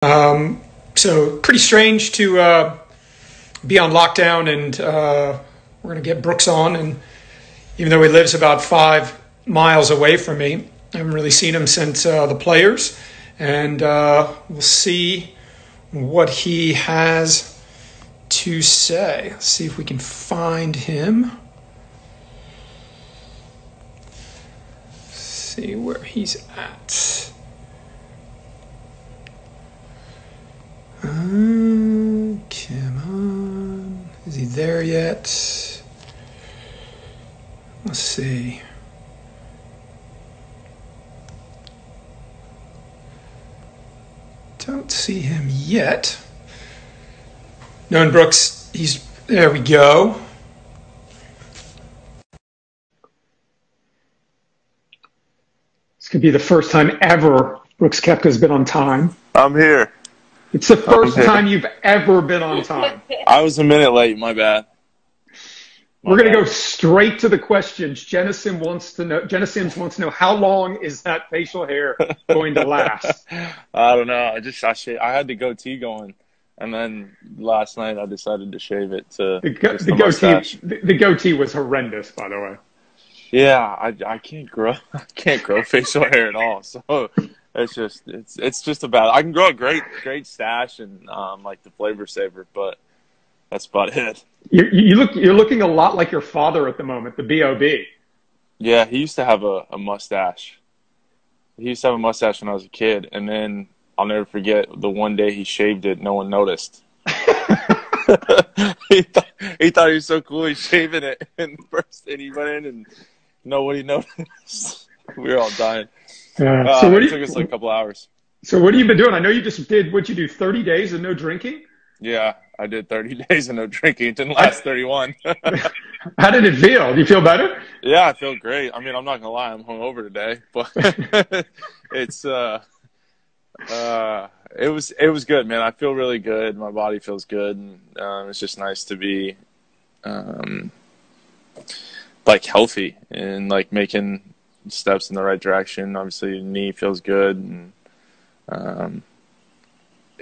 So pretty strange to be on lockdown, and we're going to get Brooks on. And even though he lives about 5 miles away from me, I haven't really seen him since the Players. And we'll see what he has to say. Let's see if we can find him. See where he's at. Come on. Is he there yet? Let's see. Don't see him yet. No, and Brooks, there we go. This could be the first time ever Brooks Koepka's been on time. I'm here. It's the first time you've ever been on time. I was a minute late. My bad. We're going to go straight to the questions. Jenna Sims wants to know how long is that facial hair going to last? I don't know. I had the goatee going, and then last night I decided to shave it to the goatee was horrendous, by the way. Yeah, I can't grow facial hair at all. So it's just about. I can grow a great stash and like the flavor saver, but that's about it. You're looking a lot like your father at the moment, the B.O.B. Yeah, he used to have a mustache. He used to have a mustache when I was a kid, and then I'll never forget the one day he shaved it. No one noticed. he thought he was so cool. He's shaving it, and he went in and nobody noticed. We were all dying. It took us like a couple hours. So what have you been doing? I know you just did, what'd you do, 30 days of no drinking? Yeah, I did 30 days of no drinking. It didn't last 31. How did it feel? Do you feel better? Yeah, I feel great. I mean, I'm not going to lie. I'm hungover today. But it was good, man. I feel really good. My body feels good. And it's just nice to be like healthy and like making steps in the right direction. Obviously, the knee feels good. And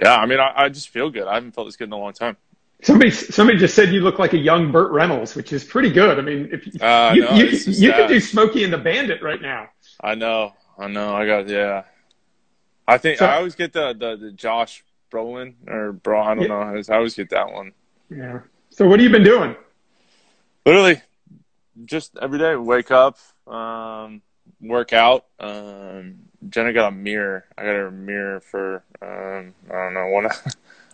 yeah, I mean, I just feel good. I haven't felt this good in a long time. Somebody just said you look like a young Burt Reynolds, which is pretty good. I mean, if you could do Smokey and the Bandit right now. I know. Yeah. I think I always get the Josh Brolin or Bro. I don't know. I always get that one. Yeah. So what have you been doing? Literally, just every day. Wake up, work out. Jenna got a mirror. I got her a mirror for I don't know,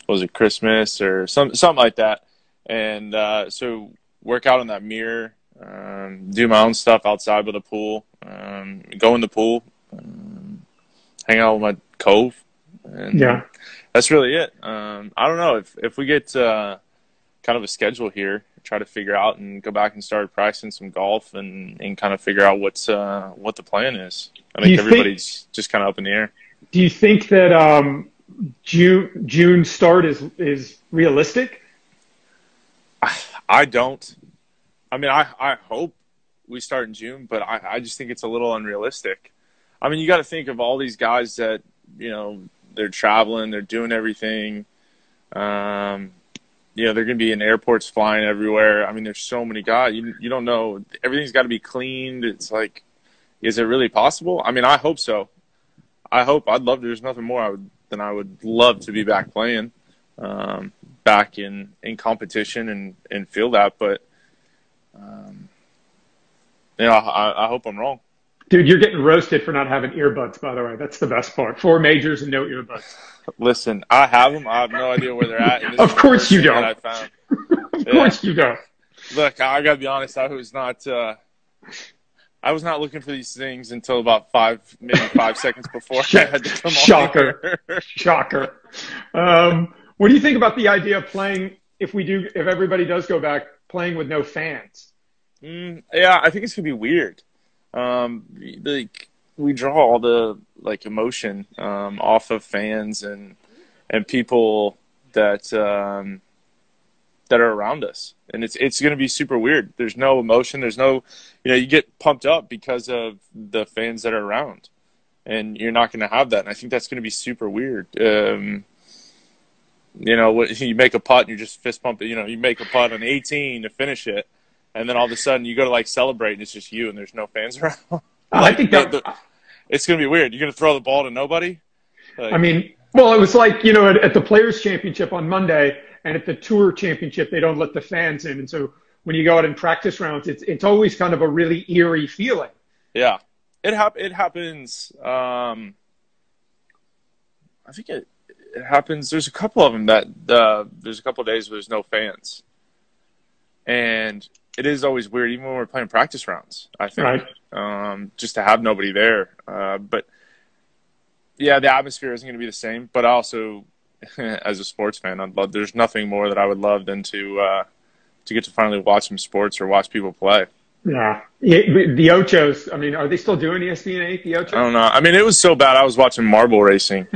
was it Christmas or something like that. And so work out in that mirror, do my own stuff outside by the pool, go in the pool, hang out with my cove, and that's really it. I don't know if we get kind of a schedule here, try to figure out and go back and start practicing some golf and kind of figure out what the plan is. I think everybody's just kind of up in the air. Do you think that June start is realistic? I don't. I mean, I hope we start in June, but I just think it's a little unrealistic. I mean, you got to think of all these guys that, they're traveling, they're doing everything. They're going to be in airports flying everywhere. I mean, there's so many guys. You don't know. Everything's got to be cleaned. It's like, is it really possible? I mean, I hope so. I'd love to. There's nothing more than I would love to be back playing, back in competition and feel that. But, I hope I'm wrong. Dude, you're getting roasted for not having earbuds, by the way. That's the best part. 4 majors and no earbuds. Listen, I have them. I have no idea where they're at. Of course you don't. Of course you don't. Look, I got to be honest. I was not looking for these things until about maybe 5 seconds before I had to come on. Shocker. What do you think about the idea of playing, if everybody does go back, playing with no fans? Yeah, I think it's going to be weird. We draw all the emotion off of fans and people that are around us, and it's going to be super weird. There's no emotion. There's no, you get pumped up because of the fans that are around, and you're not going to have that. And I think that's going to be super weird. you know, you make a putt and you just fist pump it. You know, you make a putt on 18 to finish it, and then all of a sudden you go to like celebrate and it's just you and there's no fans around. I Like think that. it's gonna be weird. You're gonna throw the ball to nobody. I Like, mean, well, it was like, you know, at the Players Championship on Monday and at the Tour Championship, they don't let the fans in. And so when you go out in practice rounds, it's always kind of a really eerie feeling. yeah, it happens. I think it happens. There's a couple of them that there's a couple of days where there's no fans, and it is always weird, even when we're playing practice rounds. I think just to have nobody there. But yeah, the atmosphere isn't going to be the same. But also, as a sports fan, I'd love. There's nothing more that I would love than to get to finally watch some sports or watch people play. Yeah. The Ochos, I mean, are they still doing ESPN 8, the Ochos? I don't know. I mean, it was so bad. I was watching marble racing.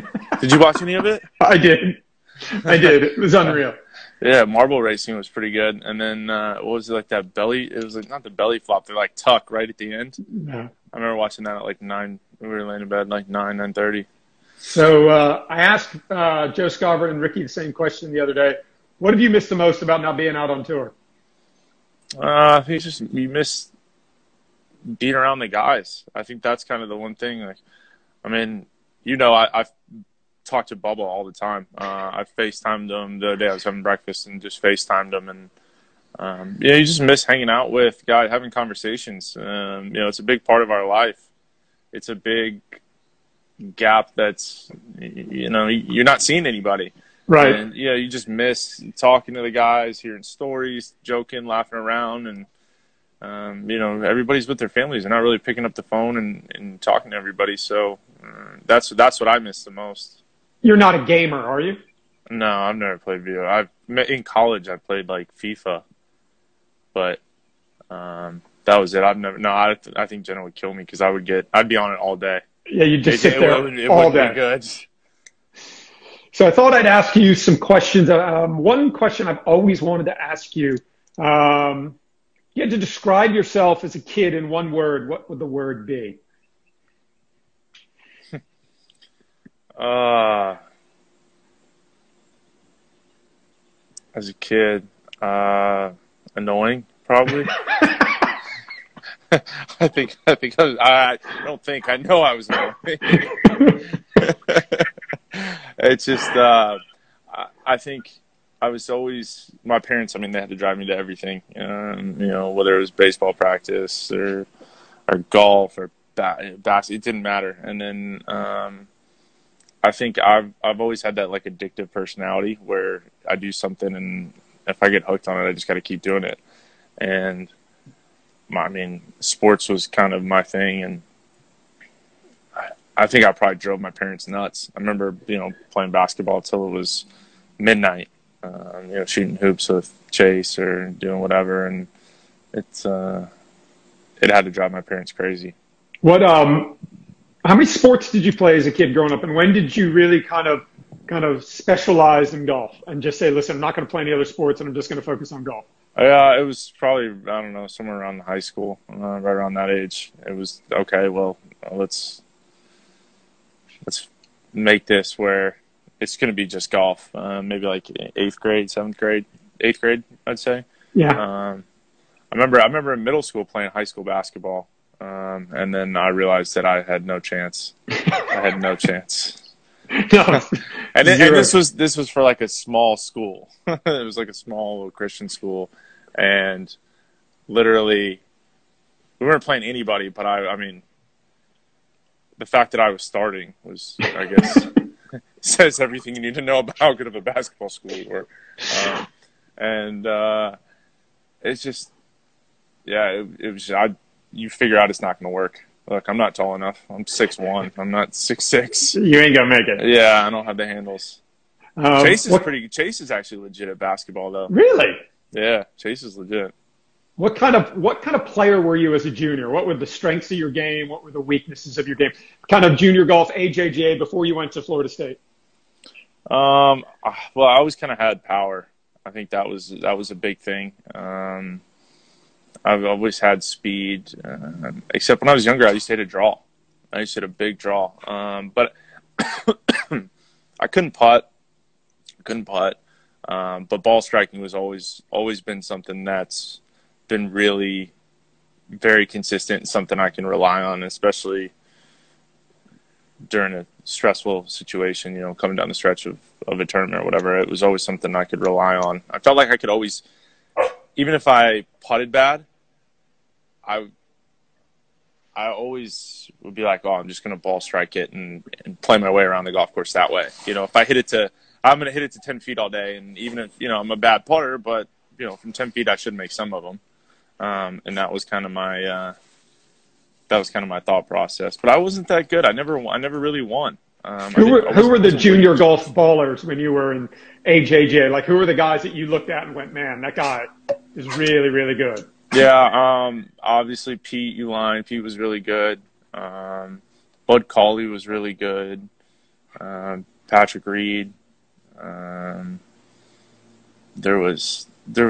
Did you watch any of it? I did. It was unreal. Yeah, marble racing was pretty good. And then what was it, like that belly? It was like not the belly flop. They're like tuck right at the end. Yeah. I remember watching that at like 9. We were laying in bed like 9:30. So I asked Joe Scarver and Ricky the same question the other day. What have you missed the most about not being out on tour? I think it's just you miss being around the guys. I think that's kind of the one thing. Like, I mean, you know, I've talked to Bubba all the time. I FaceTimed him the other day. I was having breakfast and just FaceTimed him. And, yeah, you just miss hanging out with guys, having conversations. You know, it's a big part of our life. It's a big gap that's, you know, you're not seeing anybody. Right. And, yeah, you just miss talking to the guys, hearing stories, joking, laughing around. And, you know, everybody's with their families. They're not really picking up the phone and talking to everybody. So that's what I miss the most. You're not a gamer, are you? No, I've never played video. In college, I played like FIFA, but that was it. I think Jenna would kill me because I'd be on it all day. Yeah, you just sit there all day. Be good. So I thought I'd ask you some questions. One question I've always wanted to ask you. You had to describe yourself as a kid in one word. What would the word be? As a kid, annoying, probably. I know I was annoying. It's just, I think I was always, my parents, I mean, they had to drive me to everything, you know, whether it was baseball practice or golf or basketball, it didn't matter. And then, I think I've always had that like addictive personality where I do something and if I get hooked on it, I just got to keep doing it. And I mean, sports was kind of my thing, and I think I probably drove my parents nuts. I remember, you know, playing basketball till it was midnight, you know, shooting hoops with Chase or doing whatever, and it had to drive my parents crazy. How many sports did you play as a kid growing up, and when did you really kind of specialize in golf and just say, listen, I'm not going to play any other sports and I'm just going to focus on golf? It was probably, I don't know, somewhere around high school, right around that age. It was, okay, well, let's make this where it's going to be just golf. Maybe like 8th grade, 7th grade, 8th grade, I'd say. Yeah. I remember in middle school playing high school basketball. And then I realized that I had no chance. I had no chance. No, and this was for like a small school. It was like a small little Christian school, and literally we weren't playing anybody. But I mean, the fact that I was starting was, I guess, says everything you need to know about how good of a basketball school we were. It's just, yeah, it was. You figure out it's not going to work. Look, I'm not tall enough. I'm 6'1". I'm not 6'6". You ain't gonna make it. Yeah, I don't have the handles. Chase is actually legit at basketball, though. Really? Yeah, Chase is legit. What kind of player were you as a junior? What were the strengths of your game? What were the weaknesses of your game? Kind of junior golf, AJGA before you went to Florida State. Well, I always kind of had power. I think that was a big thing. I've always had speed, except when I was younger, I used to hit a draw. I used to hit a big draw. But I couldn't putt. couldn't putt. But ball striking was always been something that's been really very consistent, something I can rely on, especially during a stressful situation, coming down the stretch of a tournament or whatever. It was always something I could rely on. I felt like I could always, even if I putted bad, I always would be like, oh, I'm just going to ball strike it and play my way around the golf course that way. If I I'm going to hit it to 10 feet all day. And even if, I'm a bad putter, but, from 10 feet, I should make some of them. And that was kind of my thought process. But I wasn't that good. I never really won. Who were the junior golf ballers when you were in AJJ? Like, who were the guys that you looked at and went, man, that guy is really, really good? Yeah, obviously Pete Uline. Pete was really good. Bud Cauley was really good. Patrick Reed. There were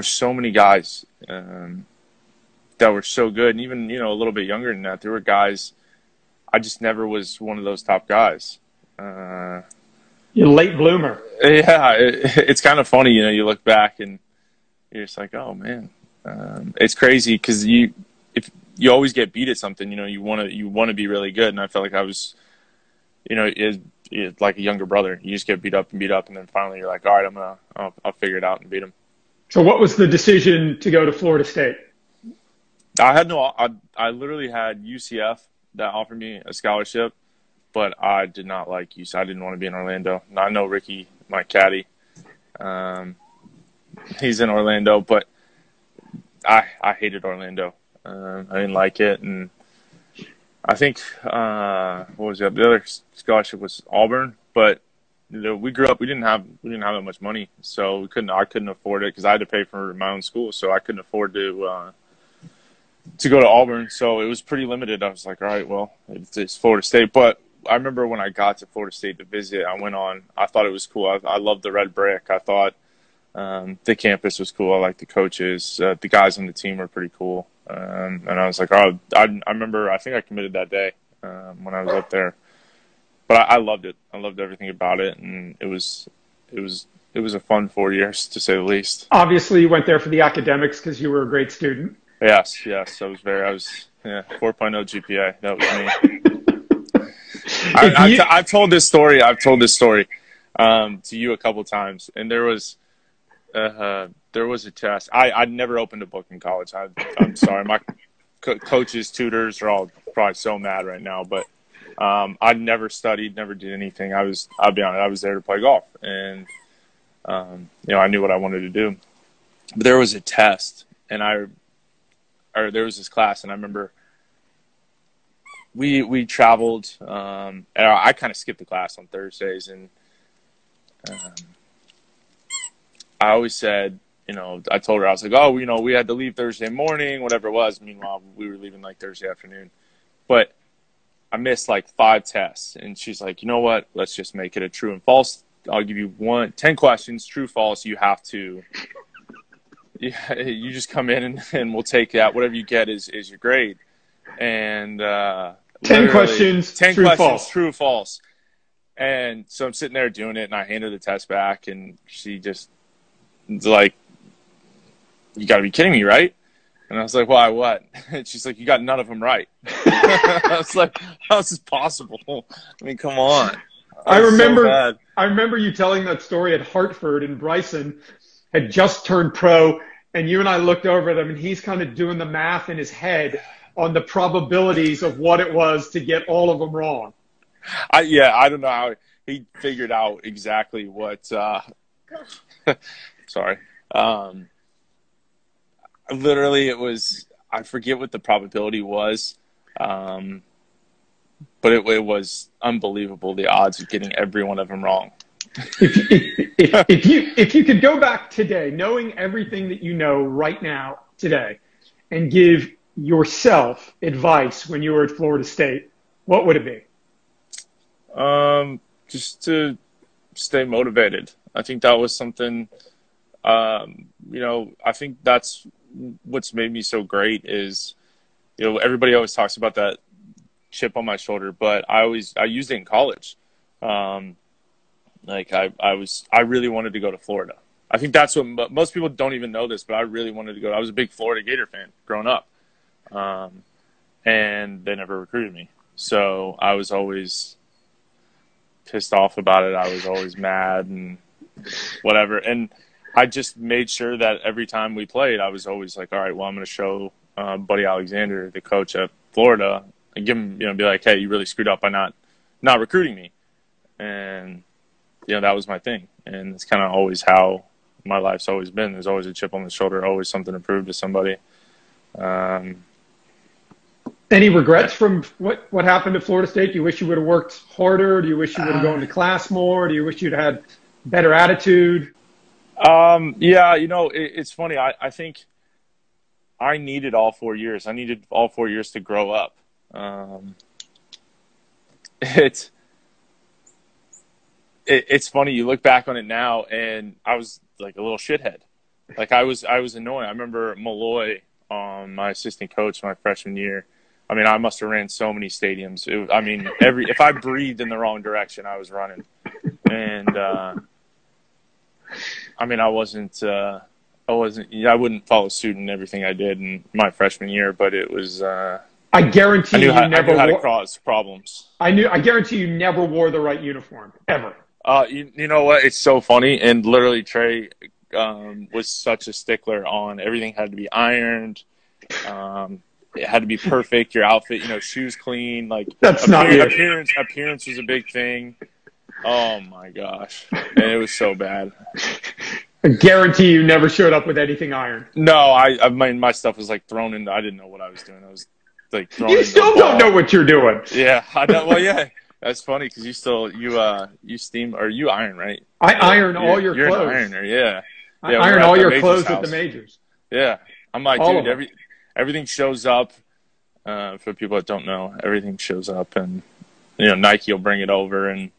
so many guys that were so good, and even a little bit younger than that. There were guys. I just never was one of those top guys. You're a late bloomer. Yeah, it's kind of funny. You look back and you're just like, oh man. It's crazy because if you always get beat at something, you want to be really good, and I felt like I was, like a younger brother. You just get beat up, and then finally you're like, all right, I'll figure it out and beat him. So what was the decision to go to Florida State? I literally had UCF that offered me a scholarship, but I did not like UCF. I didn't want to be in Orlando. And I know Ricky, my caddy, he's in Orlando, but I hated Orlando. I didn't like it, and I think what was it? The other scholarship was Auburn, but we grew up. We didn't have that much money, so I couldn't afford it because I had to pay for my own school, so I couldn't afford to go to Auburn. So it was pretty limited. I was like, all right, well, it's Florida State. But I remember when I got to Florida State to visit, I thought it was cool. I loved the red brick. I thought the campus was cool. I liked the coaches. The guys on the team were pretty cool. And I was like, oh, I remember, I think I committed that day when I was up there. But I loved it. I loved everything about it. And it was a fun 4 years, to say the least. Obviously, you went there for the academics because you were a great student. Yes. I was 4.0 GPA. That was me. I've told this story. To you a couple times, and there was a test. I'd never opened a book in college. I'm sorry. My coaches, tutors are all probably so mad right now, but I never studied, never did anything. I'll be honest, I was there to play golf, and I knew what I wanted to do. But there was a test, and there was this class, and I remember we traveled, and I kind of skipped the class on Thursdays, and I always said, I told her, I was like, oh, we had to leave Thursday morning, whatever it was. Meanwhile, we were leaving like Thursday afternoon. But I missed like 5 tests. And she's like, you know what? Let's just make it a true and false. I'll give you 10 questions, true, false. You have to, you just come in and we'll take that. Whatever you get is your grade. And 10 questions, 10 true, questions, false. True, false. And so I'm sitting there doing it, and I handed the test back, and she just like, you got to be kidding me, right? And I was like, why, what? And she's like, you got none of them right. I was like, how is this possible? I mean, come on. I remember you telling that story at Hartford, and Bryson had just turned pro, and you and I looked over them, and he's kind of doing the math in his head on the probabilities of what it was to get all of them wrong. I don't know how he figured out exactly what sorry. Literally, it was, I forget what the probability was, but it was unbelievable, the odds of getting every one of them wrong. If you could go back today, knowing everything that you know right now today, and give yourself advice when you were at Florida State, what would it be? Just to stay motivated. I think that was something, I think that's what's made me so great is, everybody always talks about that chip on my shoulder, but I used it in college. Like I really wanted to go to Florida. I think that's what most people don't even know this, but I really wanted to go. I was a big Florida Gator fan growing up, and they never recruited me. So I was always pissed off about it. I was always mad and whatever. And I just made sure that every time we played, I was always like, all right, well, I'm going to show Buddy Alexander, the coach at Florida, and give him, be like, hey, you really screwed up by not recruiting me. And, that was my thing. And it's kind of always how my life's always been. There's always a chip on the shoulder, always something to prove to somebody. Any regrets from what happened at Florida State? Do you wish you would have worked harder? Do you wish you would have gone to class more? Do you wish you'd had better attitude? Yeah, it's funny. I think I needed all 4 years. I needed all 4 years to grow up. It's funny. You look back on it now, and I was like a little shithead. Like I was annoying. I remember Malloy, my assistant coach, my freshman year. I mean, I must have ran so many stadiums. If I breathed in the wrong direction, I was running. And I wouldn't follow suit in everything I did in my freshman year, but it was. I guarantee I knew you never how to cause problems. I guarantee you never wore the right uniform ever. You know what? It's so funny, and literally Trey was such a stickler on everything had to be ironed. It had to be perfect. Your outfit, shoes clean. Like that's not appearance was a big thing. Oh my gosh, and it was so bad. I guarantee you never showed up with anything ironed. No, my stuff was like thrown in. I didn't know what I was doing. I was like thrown. You still don't know what you're doing. Yeah, I know. Well, yeah, that's funny because you steam or you iron, right? I iron all your you're clothes. You're an ironer, yeah. I iron all your clothes at the majors. Yeah, I'm like, all dude, everything shows up. For people that don't know, everything shows up, and Nike will bring it over, and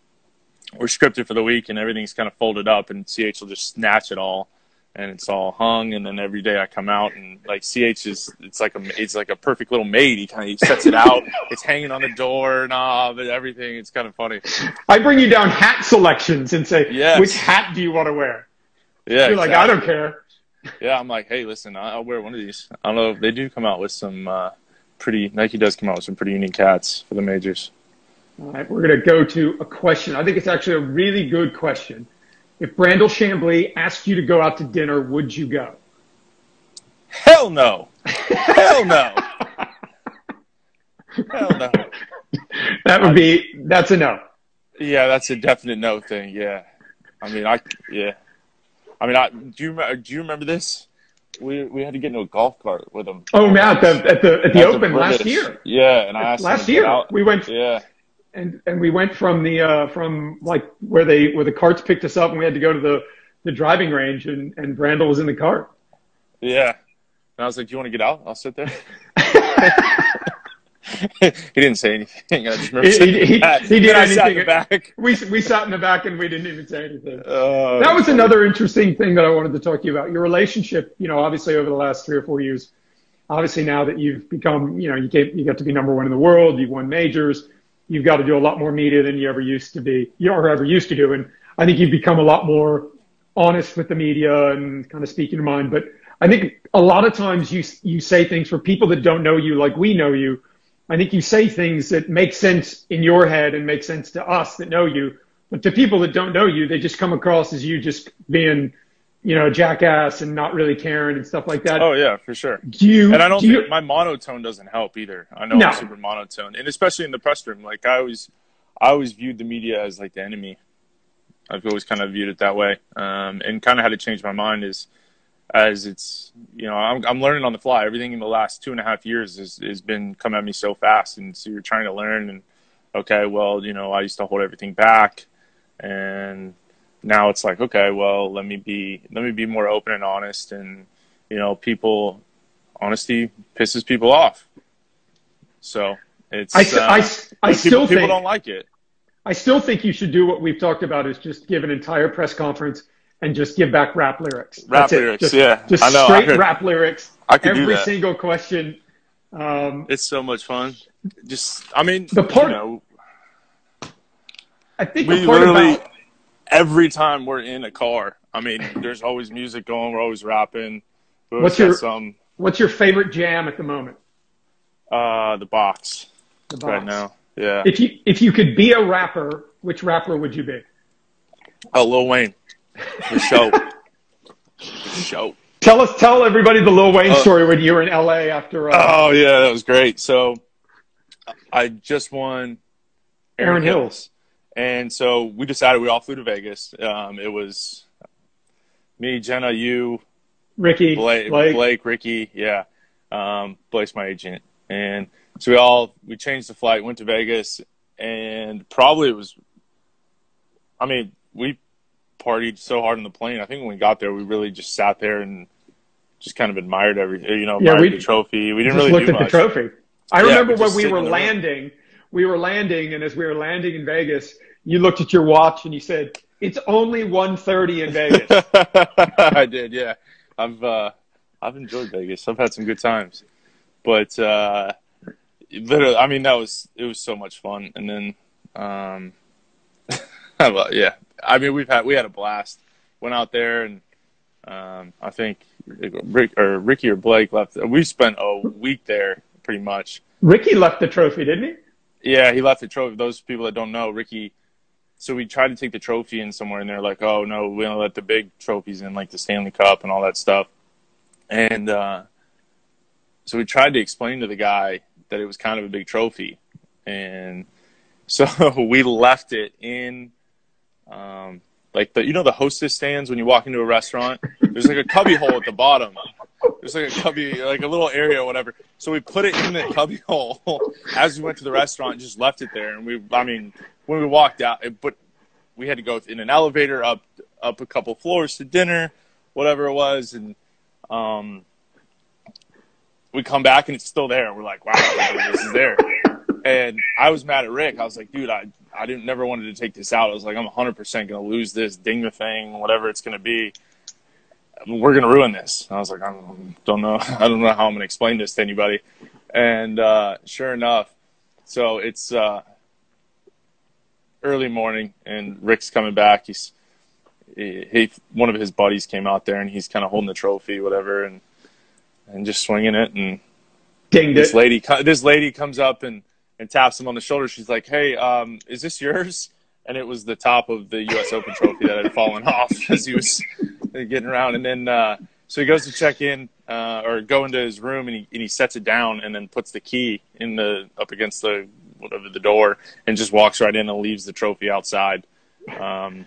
we're scripted for the week, and everything's kind of folded up, and CH will just snatch it all, and it's all hung. And then every day I come out, and like CH it's like a perfect little maid. He sets it out. It's hanging on the door knob and everything. It's kind of funny. I bring you down hat selections and say, yes. Which hat do you want to wear? Yeah, you're like, I don't care. Yeah, I'm like, hey, listen, I'll wear one of these. I don't know if they do come out with some Nike does come out with some pretty unique hats for the majors. All right, we're going to go to a question. I think it's actually a really good question. If Brandel Chamblee asked you to go out to dinner, would you go? Hell no. Hell no. Hell no. That's a no. Yeah, that's a definite no thing. Yeah. Do you remember this? We had to get into a golf cart with him. Oh, Matt, at the Open last year. Yeah, and I asked last year we went. Yeah. And we went from where the carts picked us up, and we had to go to the driving range, and Brandel was in the cart. Yeah. And I was like, "Do you want to get out? I'll sit there." He didn't say anything. I just remember he did anything. Sat in the back. We sat in the back, and we didn't even say anything. That was another interesting thing that I wanted to talk to you about. Your relationship, obviously over the last 3 or 4 years. Obviously now that you've become, you got to be number one in the world. You've won majors. You've got to do a lot more media than you ever used to do. And I think you've become a lot more honest with the media and kind of speaking your mind. But I think a lot of times you say things for people that don't know you like we know you. I think you say things that make sense in your head and make sense to us that know you. But to people that don't know you, they just come across as you just being, a jackass and not really caring and stuff like that. Oh, yeah, for sure. I don't think my monotone doesn't help either. I know I'm super monotone. And especially in the press room, like I always viewed the media as like the enemy. I've always kind of viewed it that way. And kind of had to change my mind as it's, I'm learning on the fly. Everything in the last 2.5 years has been come at me so fast. And so you're trying to learn and, okay, well, I used to hold everything back, and now it's like, okay, well, let me be more open and honest. And, honesty pisses people off. So it's, I still think people don't like it. I still think you should do what we've talked about, is just give an entire press conference and just give back rap lyrics. Just I know. Straight rap lyrics. I could every do that. Single question. It's so much fun. I think I think the part about every time we're in a car, I mean, there's always music going. We're always rapping. What's your favorite jam at the moment? The Box. The Box. Right now. Yeah. If you could be a rapper, which rapper would you be? Lil Wayne. The show. The show. Tell everybody the Lil Wayne story when you were in LA after. Oh yeah, that was great. So I just won Aaron Hills. And so we decided we all flew to Vegas. It was me, Jenna, you, Ricky, Blake, Ricky. Yeah. Blake's my agent. And so we changed the flight, went to Vegas, and probably we partied so hard on the plane. I think when we got there, we really just sat there and just kind of admired the trophy. We didn't really looked do at much. the trophy. I remember when we were landing. And as we were landing in Vegas, you looked at your watch and you said, "It's only 1:30 in Vegas." I did, yeah. I've enjoyed Vegas. I've had some good times, but literally, I mean, it was so much fun. And then, yeah, I mean, we had a blast. Went out there, and I think Ricky or Blake left. We spent a week there pretty much. Ricky left the trophy, didn't he? Yeah, he left the trophy. Those people that don't know, Ricky. So we tried to take the trophy in somewhere, and they're like, "Oh no, we don't let the big trophies in, like the Stanley Cup and all that stuff." And so we tried to explain to the guy that it was kind of a big trophy, and so we left it in, like the hostess stands when you walk into a restaurant. There's like a cubby hole at the bottom. There's like a cubby, like a little area or whatever. So we put it in the cubby hole as we went to the restaurant and just left it there. And when we walked out, but we had to go in an elevator up a couple floors to dinner, whatever it was. And we come back and it's still there. And we're like, wow, this is there. And I was mad at Rick. I was like, dude, I never wanted to take this out. I was like, I'm 100% going to lose this, ding the thing, whatever it's going to be. We're going to ruin this. And I was like, I don't know how I'm going to explain this to anybody. And sure enough, so it's early morning, and Rick's coming back. One of his buddies came out there, and he's kind of holding the trophy, whatever, and just swinging it. And dinged this lady comes up and taps him on the shoulder. She's like, "Hey, is this yours?" And it was the top of the U.S. Open trophy that had fallen off as he was getting around. And then so he goes to check in or go into his room, and he sets it down and then puts the key up against the door and just walks right in and leaves the trophy outside. And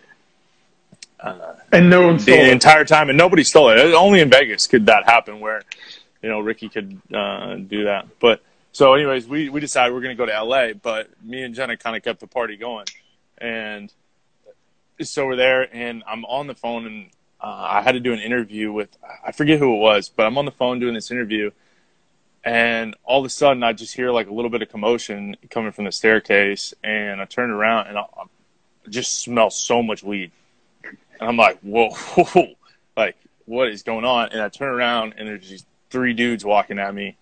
no one stole it the entire time, and nobody stole it. Only in Vegas could that happen, where Ricky could do that. But so, anyways, we decided we're going to go to LA, but me and Jenna kind of kept the party going, and so we're there, and I'm on the phone, and I had to do an interview with, I forget who it was, but I'm on the phone doing this interview, and all of a sudden I just hear like a little bit of commotion coming from the staircase, and I turn around and I just smell so much weed. And I'm like, whoa, like, what is going on? And I turn around, and there's these 3 dudes walking at me,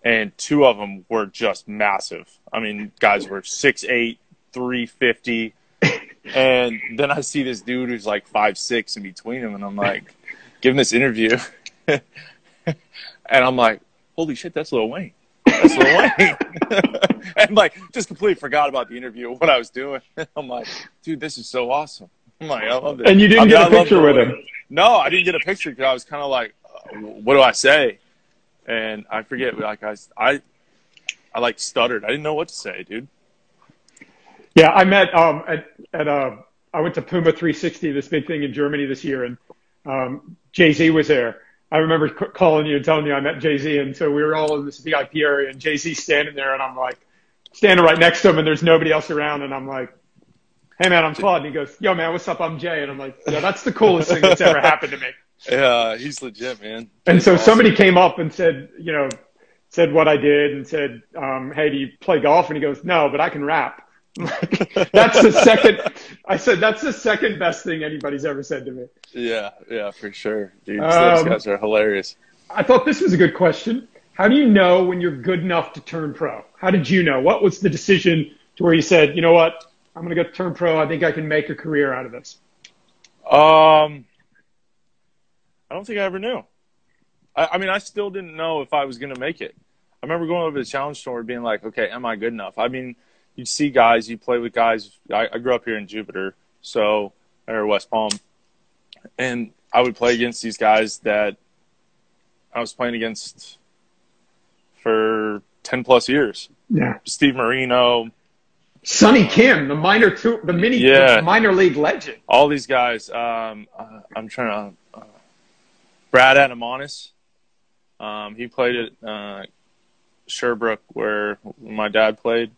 and 2 of them were just massive. I mean, guys were 6'8", 350. And then I see this dude who's like 5'6" in between them, and I'm like, giving this interview. And I'm like, holy shit, that's Lil Wayne. That's Lil Wayne. And like, just completely forgot about the interview, what I was doing. I'm like, dude, this is so awesome. I'm like, I love it. And you didn't get a picture with him? No, I didn't get a picture because I was kind of like, what do I say? And I forget, like, I like stuttered. I didn't know what to say, dude. Yeah, I met I went to Puma 360, this big thing in Germany this year, and Jay-Z was there. I remember calling you and telling you I met Jay-Z, and so we were all in this VIP area, and Jay-Z's standing there, and I'm like, standing right next to him, and there's nobody else around, and I'm like, hey man, I'm Claude. And he goes, yo man, what's up? I'm Jay. And I'm like, yeah, that's the coolest thing that's ever happened to me. Yeah, he's legit, man. And so somebody came up and said, said what I did and said, hey, do you play golf? And he goes, no, but I can rap. That's the second best thing anybody's ever said to me. Yeah, for sure. Dude, those guys are hilarious. I thought this was a good question. How do you know when you're good enough to turn pro? How did you know? What was the decision to where you said, you know what? I'm going to go turn pro. I think I can make a career out of this? I don't think I ever knew. I mean, I still didn't know if I was going to make it. I remember going over to the challenge tour being like, okay, am I good enough? I mean, you see guys, you play with guys. I grew up here in Jupiter, or West Palm, and I would play against these guys that I was playing against for 10 plus years. Yeah. Steve Marino, Sonny Kim, the minor league legend. All these guys. I'm trying to. Brad Adamanis. He played at Sherbrooke where my dad played,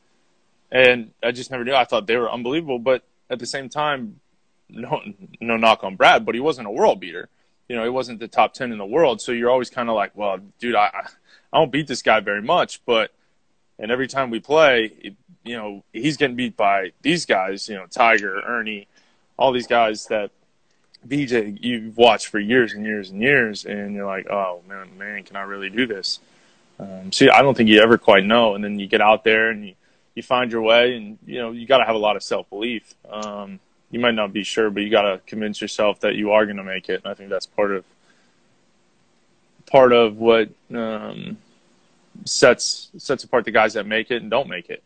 and I just never knew. I thought they were unbelievable, but at the same time, no knock on Brad, but he wasn't a world beater. He wasn't the top 10 in the world, so you're always kind of like, well, dude, I don't beat this guy very much, and every time we play, he's getting beat by these guys, Tiger, Ernie, all these guys that VJ you've watched for years and years and years, and you're like, oh man, can I really do this? So I don't think you ever quite know, and then you get out there and you find your way, and you got to have a lot of self-belief. You might not be sure, but you got to convince yourself that you are going to make it. And I think that's part of what sets apart the guys that make it and don't make it.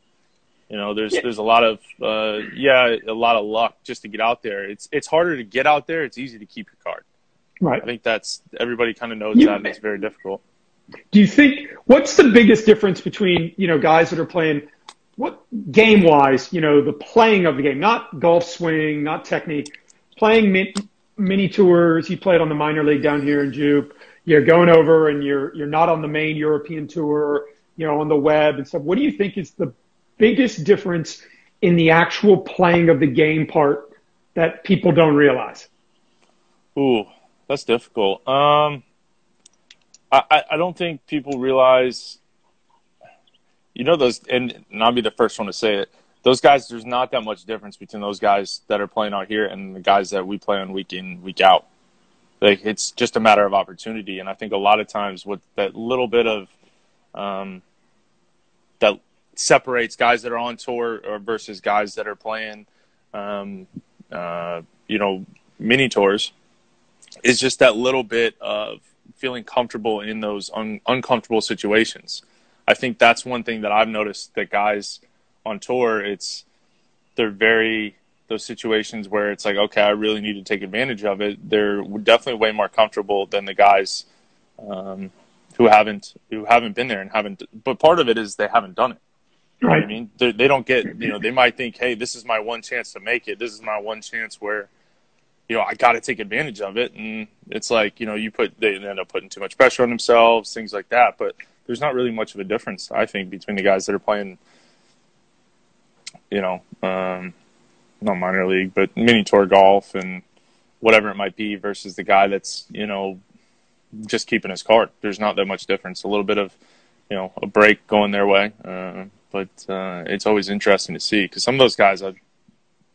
There's a lot of luck just to get out there. It's harder to get out there. It's easy to keep your card. Right. I think everybody kind of knows that, and it's very difficult. Do you think what's the biggest difference between guys that are playing what game wise, the playing of the game, not golf swing, not technique, playing mini tours. You played on the minor league down here in Jupe. You're going over and you're not on the main European tour, on the web and stuff. What do you think is the biggest difference in the actual playing of the game part that people don't realize? Ooh, that's difficult. I don't think people realize, those, and I'll be the first one to say it, those guys, there's not that much difference between those guys that are playing out here and the guys that we play on week in, week out. Like, it's just a matter of opportunity. And I think a lot of times with that little bit of that separates guys that are on tour versus guys that are playing, mini tours, is just that little bit of feeling comfortable in those uncomfortable situations. I think that's one thing that I've noticed, that guys on tour, those situations where it's like, okay, I really need to take advantage of it. They're definitely way more comfortable than the guys who haven't been there and haven't. But part of it is they haven't done it. You know what I mean? They don't get, they might think, hey, this is my one chance to make it. This is my one chance where, I got to take advantage of it. And it's like, they end up putting too much pressure on themselves, things like that. But there's not really much of a difference, I think, between the guys that are playing, not minor league, but mini tour golf and whatever it might be, versus the guy that's, just keeping his card. There's not that much difference. A little bit of, a break going their way. But it's always interesting to see, because some of those guys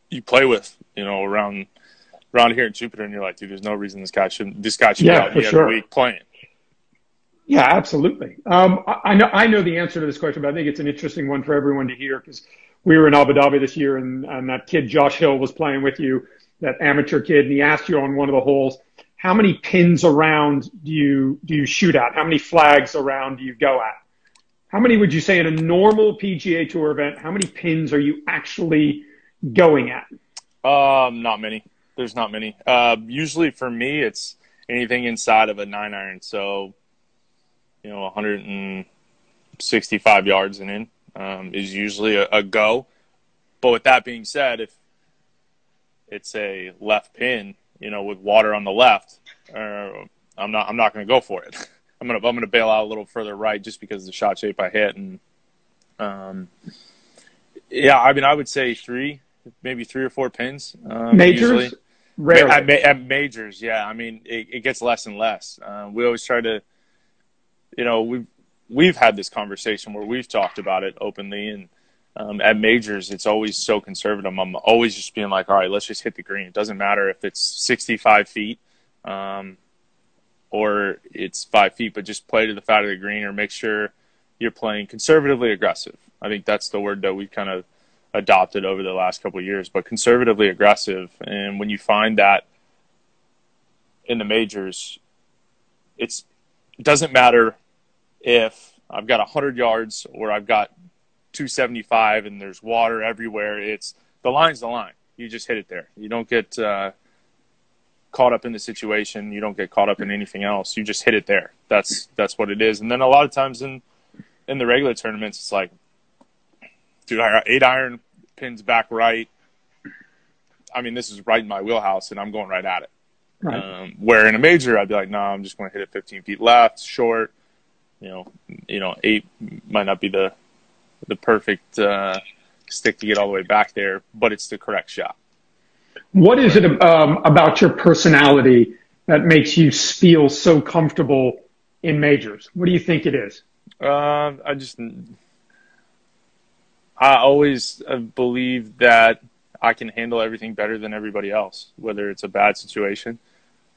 you play with, around here in Jupiter, and you're like, dude, there's no reason this guy should be out the other week playing. Yeah, absolutely. I know the answer to this question, but I think it's an interesting one for everyone to hear, because we were in Abu Dhabi this year, and that kid Josh Hill was playing with you, that amateur kid, and he asked you on one of the holes, how many pins around do you shoot at? How many flags around do you go at? How many would you say in a normal PGA Tour event, how many pins are you actually going at? Not many. There's not many. Usually for me, it's anything inside of a 9-iron. So, 165 yards and in is usually a go. But with that being said, if it's a left pin, with water on the left, I'm not going to go for it. I'm gonna bail out a little further right, just because of the shot shape I hit. And I would say maybe 3 or 4 pins. Majors? Usually. Rarely. At majors, yeah. I mean, it gets less and less. We always try to, we've had this conversation where we've talked about it openly, and at majors, it's always so conservative. I'm always just being like, all right, let's just hit the green. It doesn't matter if it's 65 feet or it's 5 feet, but just play to the fat of the green, or make sure you're playing conservatively aggressive. I think that's the word that we've kind of adopted over the last couple of years, but conservatively aggressive. And when you find that in the majors, it doesn't matter if I've got 100 yards or I've got 275 and there's water everywhere. The line's the line. You just hit it there. You don't get caught up in the situation. You don't get caught up in anything else. You just hit it there. That's what it is. And then a lot of times in the regular tournaments, it's like, dude, I got 8-iron, pins back right. I mean, this is right in my wheelhouse, and I'm going right at it. Right. Where in a major, I'd be like, no, I'm just going to hit it 15 feet left, short. 8 might not be the perfect stick to get all the way back there, but it's the correct shot. What is it about your personality that makes you feel so comfortable in majors? What do you think it is? I always believe that I can handle everything better than everybody else, whether it's a bad situation.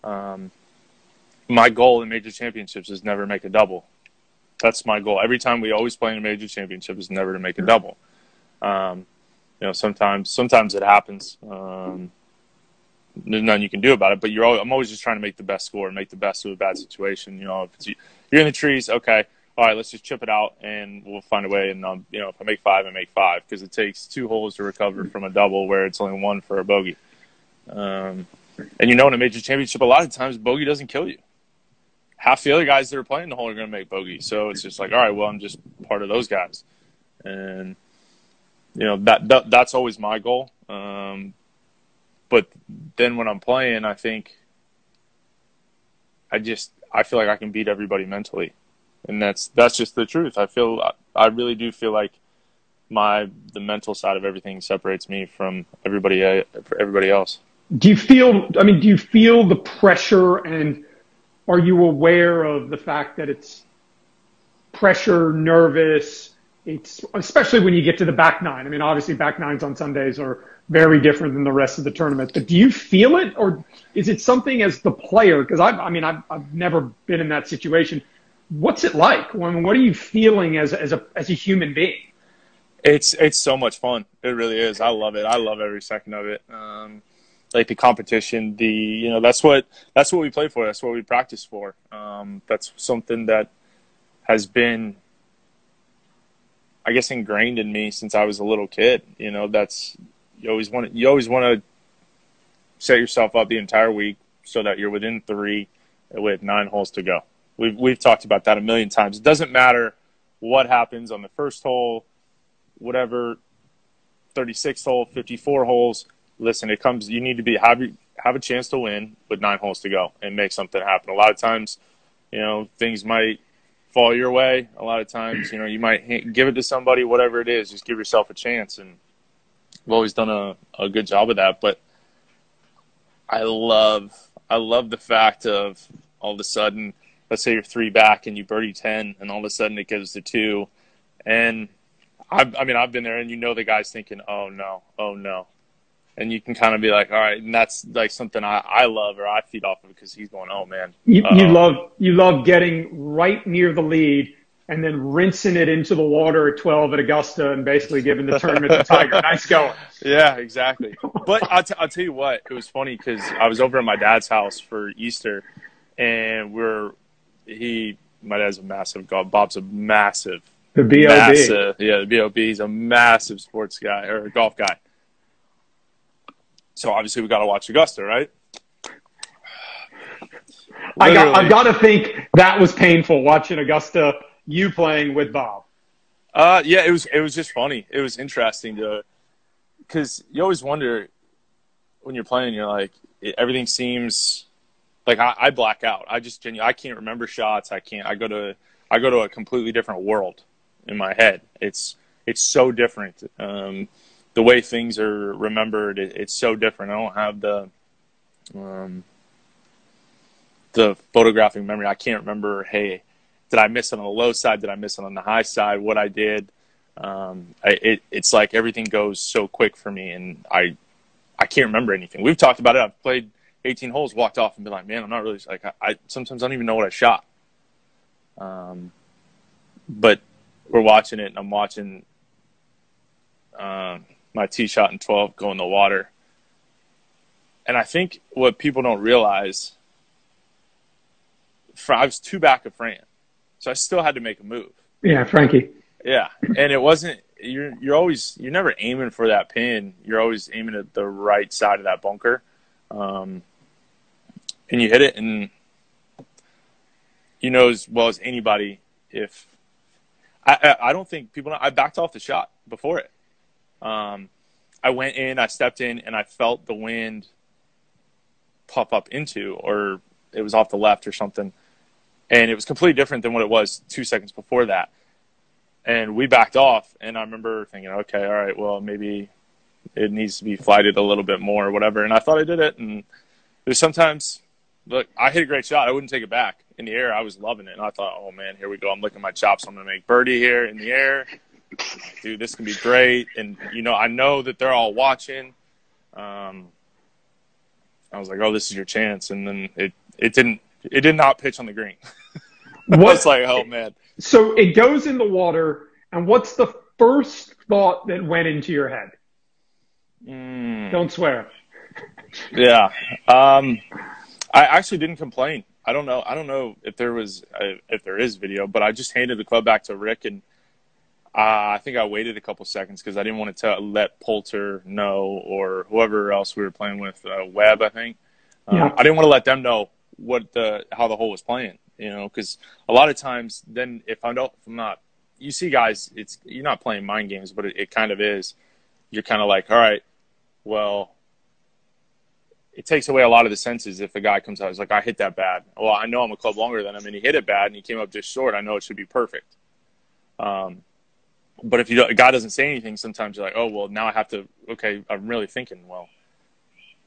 My goal in major championships is never make a double. That's my goal. Every time we always play in a major championship is never to make a double. Sometimes it happens. There's nothing you can do about it, but I'm always just trying to make the best score, make the best of a bad situation. If you're in the trees, okay, all right, let's just chip it out and we'll find a way. And, if I make 5, I make 5, because it takes 2 holes to recover from a double where it's only 1 for a bogey. And in a major championship, a lot of times bogey doesn't kill you. Half the other guys that are playing the hole are going to make bogey. So it's just like, all right, well, I'm just part of those guys. And, that's always my goal. But then when I'm playing, I think I feel like I can beat everybody mentally. And that's just the truth. I really do feel like the mental side of everything separates me from everybody else. Do you feel the pressure, and are you aware of the fact that it's pressure, nervous? It's especially when you get to the back nine. I mean, obviously back nines on Sundays are very different than the rest of the tournament, but do you feel it, or is it something as the player? Because I've never been in that situation. What's it like? What are you feeling as a human being? It's so much fun. It really is. I love it. I love every second of it. Like the competition, that's what we play for. That's what we practice for. That's something that has been, I guess, ingrained in me since I was a little kid. You always want to set yourself up the entire week so that you're within 3 with 9 holes to go. We've talked about that a million times. It doesn't matter what happens on the first hole, whatever, 36th hole, 54 holes. Listen, you need to have a chance to win with 9 holes to go and make something happen. A lot of times, things might fall your way. A lot of times, you might give it to somebody, whatever it is, just give yourself a chance. And I've always done a good job of that. But I love the fact of all of a sudden, let's say you're 3 back and you birdie 10, and all of a sudden it goes to 2. And I've been there, and the guy's thinking, oh no. And you can kind of be like, all right, and that's like something I love, or I feed off of, because he's going, oh man. You love getting right near the lead and then rinsing it into the water at 12 at Augusta and basically giving the tournament to Tiger. Nice going. Yeah, exactly. But I'll tell you what, it was funny because I was over at my dad's house for Easter, and my dad's a massive golf. Bob's a massive. The B.O.B. The B.O.B. He's a massive sports guy, or golf guy. So obviously we got to watch Augusta, right? I got to think that was painful watching Augusta, you playing with Bob. Yeah, it was just funny. It was interesting because you always wonder when you're playing, you're like, everything seems like I black out. I can't remember shots. I go to a completely different world in my head. It's so different. The way things are remembered, it's so different. I don't have the photographic memory. I can't remember, hey, did I miss it on the low side? Did I miss it on the high side? What I did? It's like everything goes so quick for me, and I can't remember anything. We've talked about it. I've played 18 holes, walked off, and been like, man, I'm not really, like, I sometimes don't even know what I shot. But we're watching it, and I'm watching my my tee shot in 12 go in the water. And I think what people don't realize, I was 2 back of Fran, so I still had to make a move. Yeah, Frankie. Yeah, and it wasn't. You're never aiming for that pin. You're always aiming at the right side of that bunker, and you hit it. And you know as well as anybody, if I don't think people know, I backed off the shot before it. I went in, I stepped in, and I felt the wind pop up into, or it was off the left or something. And it was completely different than what it was 2 seconds before that. And we backed off, and I remember thinking, okay, all right, well, maybe it needs to be flighted a little bit more or whatever. And I thought I did it. And there's sometimes, look, I hit a great shot. I wouldn't take it back. In the air, I was loving it. And I thought, oh, man, here we go. I'm licking my chops. I'm going to make birdie here in the air. Dude, this can be great. And, you know, I know that they're all watching. I was like, oh, this is your chance. And then it did not pitch on the green. I was like, oh, man. So it goes in the water, and what's the first thought that went into your head? Don't swear. Yeah. I actually didn't complain. I don't know if there is video, but I just handed the club back to Rick, and I think I waited a couple seconds because I didn't want to let Poulter know, or whoever else we were playing with, Webb, I think. Yeah. I didn't want to let them know how the hole was playing, you know, because a lot of times then if I'm not, you see guys, you're not playing mind games, but it kind of is. You're kind of like, all right, well, it takes away a lot of the senses if a guy comes out, he's like, I hit that bad. Well, I know I'm a club longer than him, and he hit it bad, and he came up just short. I know it should be perfect. But if a guy doesn't say anything, sometimes you're like, oh, well, now I have to, okay, I'm really thinking, well,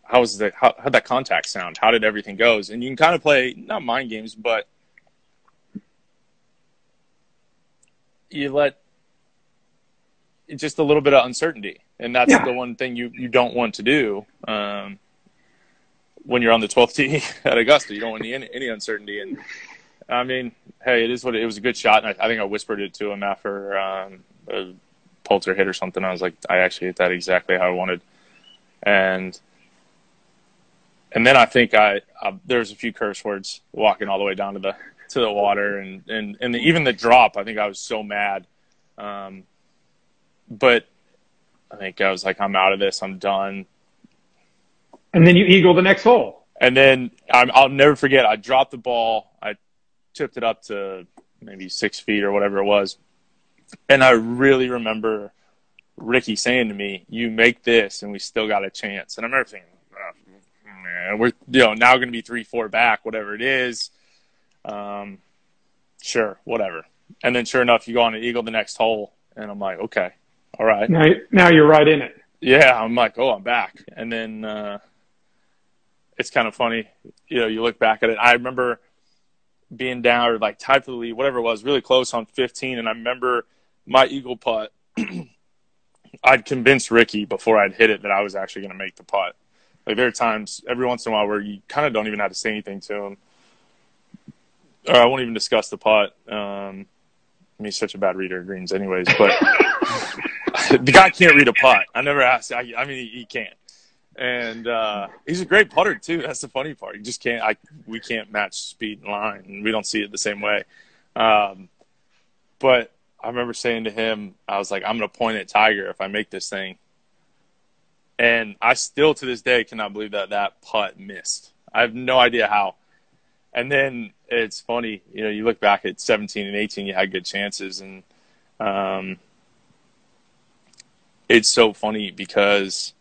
how'd that contact sound? How did everything goes? And you can kind of play, not mind games, but you let just a little bit of uncertainty. And that's the one thing you don't want to do when you're on the 12th tee at Augusta. You don't want any uncertainty. And, I mean, hey, it was a good shot. And I think I whispered it to him after a Poulter hit or something. I was like, I actually hit that exactly how I wanted. And then I think there was a few curse words walking all the way down to the water, and even the drop. I think I was so mad, but I think I was like, I'm out of this. I'm done. And then you eagle the next hole. And then I'll never forget. I dropped the ball. I tipped it up to maybe 6 feet or whatever it was, and I really remember Ricky saying to me, "You make this, and we still got a chance." And I remember thinking, man, we're now going to be 3-4 back, whatever it is. Sure, whatever. And then sure enough, you go on and eagle the next hole, and I'm like, okay, all right. Now you're right in it. Yeah, I'm like, oh, I'm back. And then it's kind of funny, you look back at it. I remember being down or like tied for the lead, whatever it was, really close on 15, and I remember my eagle putt. I'd convinced Ricky before I'd hit it that I was actually going to make the putt. Like there are times every once in a while where you kind of don't even have to say anything to him. Or I won't even discuss the putt. He's such a bad reader of greens anyways, but the guy can't read a putt. I never asked. I mean, he can't. And he's a great putter too. That's the funny part. You just can't. We can't match speed and line, and we don't see it the same way. But I remember saying to him, I was like, I'm going to point at Tiger if I make this thing. And I still, to this day, cannot believe that putt missed. I have no idea how. And then it's funny, you look back at 17 and 18, you had good chances. And it's so funny because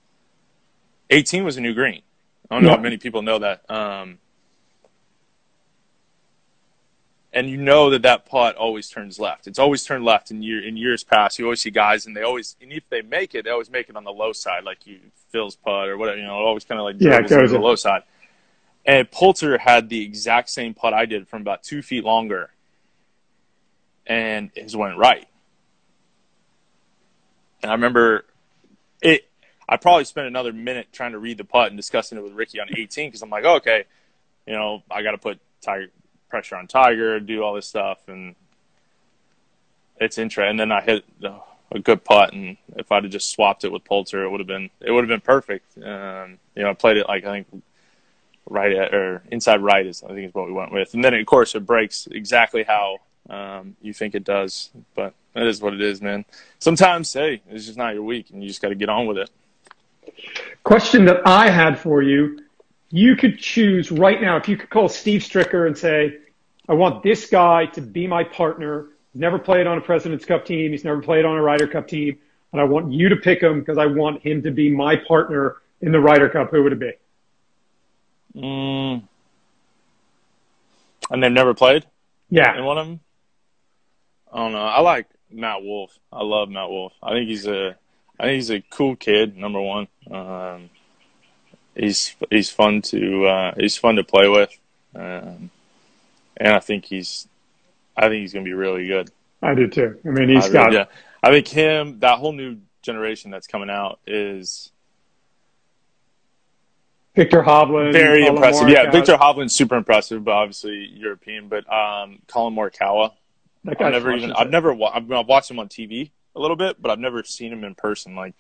18 was a new green. I don't know if many people know that. And that putt always turns left. It's always turned left in years past. You always see guys, and if they make it, they always make it on the low side, like Phil's putt or whatever. Always kind of like dribbles to the low side. And Poulter had the exact same putt I did from about 2 feet longer, and his went right. And I remember it. I probably spent another minute trying to read the putt and discussing it with Ricky on 18 because I'm like, oh, okay, I got to put pressure on Tiger, do all this stuff, and it's interesting. And then I a good putt, and if I'd have just swapped it with Poulter, it would have been perfect. I played it like, I think right at, or inside right is, I think, is what we went with, and then of course it breaks exactly how you think it does. But that is what it is, man. Sometimes, hey, it's just not your week, and you just got to get on with it. Question that I had for you: you could choose right now if you could call Steve Stricker and say, "I want this guy to be my partner. He's never played on a President's Cup team. He's never played on a Ryder Cup team. And I want you to pick him because I want him to be my partner in the Ryder Cup." Who would it be? And they've never played? Yeah. In one of them? I don't know. I like Matt Wolff. I love Matt Wolff. I think he's a cool kid, number one. He's fun to play with. And I think he's going to be really good. I do too. I mean, I think that whole new generation that's coming out is Victor Hovland. Very impressive. Yeah, Victor Hovland's super impressive, but obviously European. But Colin Morikawa, I've watched him on TV a little bit, but I've never seen him in person. Like,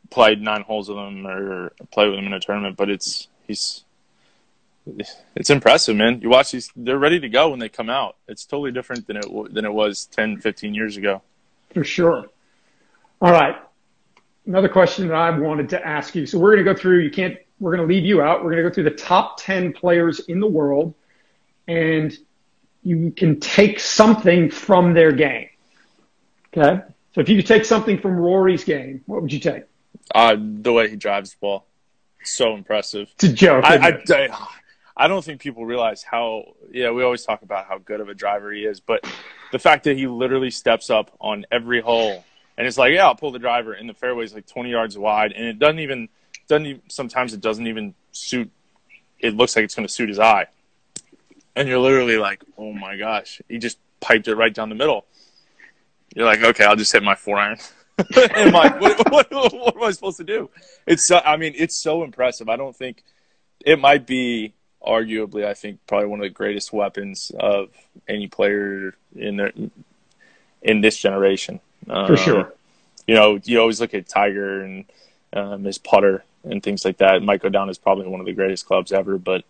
played 9 holes with him or played with him in a tournament. But it's impressive, man. You watch these; they're ready to go when they come out. It's totally different than it was 10, 15 years ago. For sure. All right. Another question that I wanted to ask you. So we're going to go through. We're going to leave you out. We're going to go through the top 10 players in the world, and you can take something from their game. Okay? So if you could take something from Rory's game, what would you take? The way he drives the ball. So impressive. It's a joke. I don't think people realize we always talk about how good of a driver he is, but the fact that he literally steps up on every hole and it's like, yeah, I'll pull the driver, and the fairway's like 20 yards wide, and it doesn't even sometimes it doesn't even suit. It looks like it's going to suit his eye. And you're literally like, oh my gosh, he just piped it right down the middle. You're like, okay, I'll just hit my 4-iron. And I'm like, what am I supposed to do? It's so impressive. I don't think it might be arguably, I think, probably one of the greatest weapons of any player in this generation. For sure. You always look at Tiger and his putter and things like that. It might go down as probably one of the greatest clubs ever, but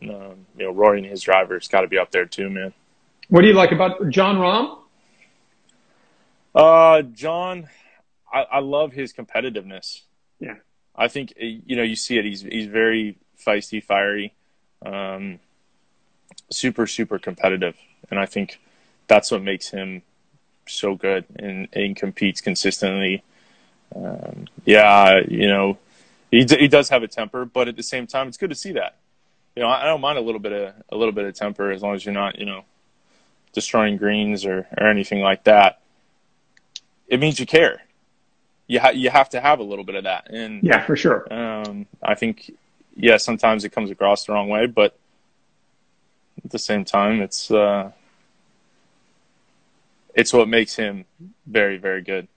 Rory and his driver's got to be up there too, man. What do you like about John Rom? John, I love his competitiveness. Yeah, I think you see it. He's very feisty, fiery, super super competitive, and I think that's what makes him so good and competes consistently. He does have a temper, but at the same time, it's good to see that. I don't mind a little bit of temper as long as you're not, destroying greens or anything like that. It means you care. You have to have a little bit of that, and yeah, for sure. I think, sometimes it comes across the wrong way, but at the same time, it's what makes him very, very good.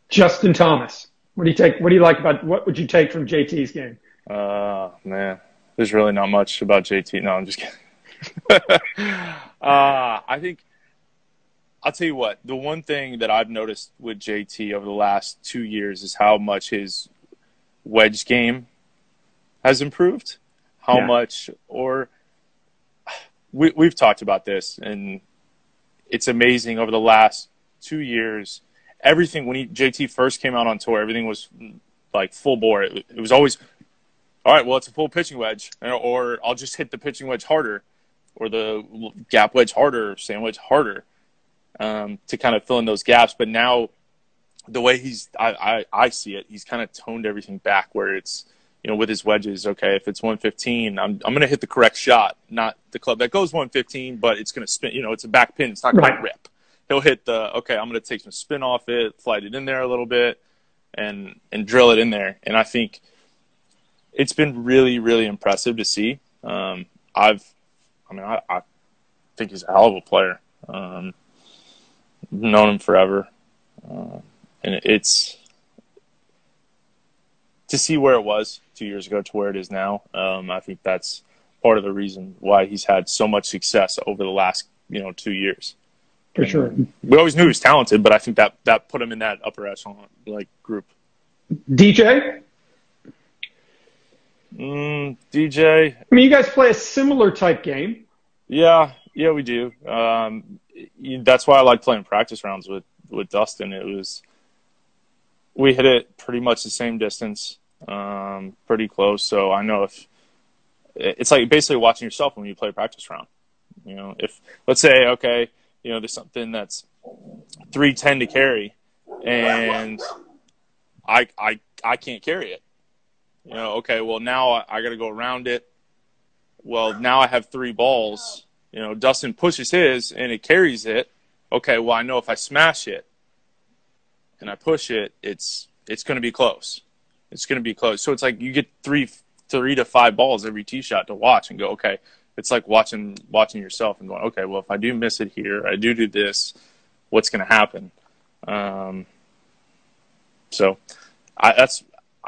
Justin Thomas. What do you like about, what would you take from JT's game? Man, there's really not much about JT. No, I'm just kidding. I think, I'll tell you what, the one thing that I've noticed with JT over the last 2 years is how much his wedge game has improved. How much, or we've talked about this, and it's amazing over the last 2 years. Everything, when JT first came out on tour, everything was like full bore. It was always, all right, well, it's a full pitching wedge, or I'll just hit the pitching wedge harder, or the gap wedge harder, or sand wedge harder, to kind of fill in those gaps. But now, the way I see it, he's kind of toned everything back where it's, with his wedges, okay, if it's 115, I'm going to hit the correct shot, not the club that goes 115, but it's going to spin, it's a back pin, it's not going to rip. He'll hit I'm going to take some spin off it, flight it in there a little bit, and drill it in there. And I think it's been really, really impressive to see. I think he's a hell of a player. Known him forever. And it's to see where it was 2 years ago to where it is now. I think that's part of the reason why he's had so much success over the last, 2 years. for sure. We always knew he was talented, but I think that put him in that upper echelon group. DJ? DJ. I mean, you guys play a similar type game. Yeah, we do. That's why I like playing practice rounds with Dustin. We hit it pretty much the same distance, pretty close. So I know if it's like basically watching yourself when you play a practice round. If let's say, okay, there's something that's 310 to carry, and I can't carry it. Okay, well now I got to go around it. Well, now I have 3 balls. Dustin pushes his and it carries it. Okay, well I know if I smash it and I push it, it's going to be close. It's going to be close. So it's like you get 3 to 5 balls every tee shot to watch and go, okay. It's like watching yourself and going, okay, well if I do miss it here, I do this, what's going to happen? So I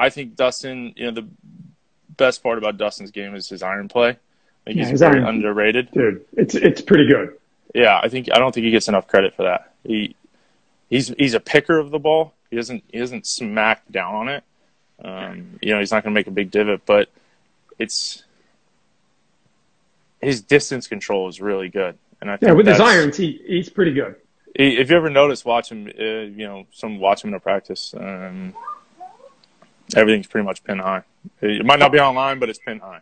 think Dustin, the best part about Dustin's game is his iron play. I think he's very underrated. Dude, it's pretty good. Yeah, I don't think he gets enough credit for that. He's a picker of the ball. He doesn't smack down on it. He's not going to make a big divot, but his distance control is really good. And I think with his irons, he's pretty good. If you ever notice, watch him. Watch him in a practice. Everything's pretty much pin high. It might not be online, but it's pin high.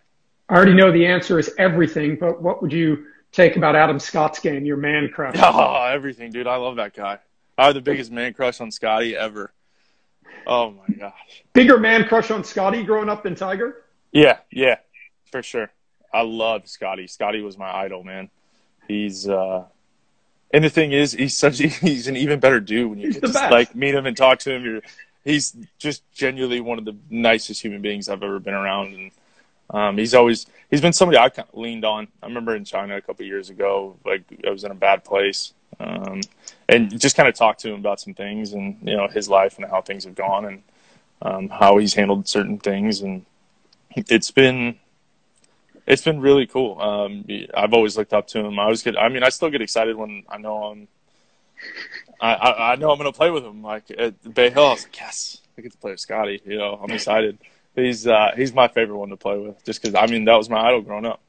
I already know the answer is everything, but what would you take about Adam Scott's game, your man crush? Oh, everything, dude. I love that guy. I have the biggest man crush on Scotty ever. Oh, my gosh. Bigger man crush on Scotty growing up than Tiger? Yeah, for sure. I love Scotty. Scotty was my idol, man. He's and the thing is, he's an even better dude when you just meet him and talk to him. He's just genuinely one of the nicest human beings I've ever been around, and he's been somebody I kind of leaned on. I remember in China a couple of years ago, like I was in a bad place, and just kind of talked to him about some things and his life and how things have gone and how he's handled certain things, and it's been really cool. I've always looked up to him. I still get excited when I know I know I'm going to play with him. Like at Bay Hill, I was like, yes, I get to play with Scotty. I'm excited. He's my favorite one to play with, just because that was my idol growing up.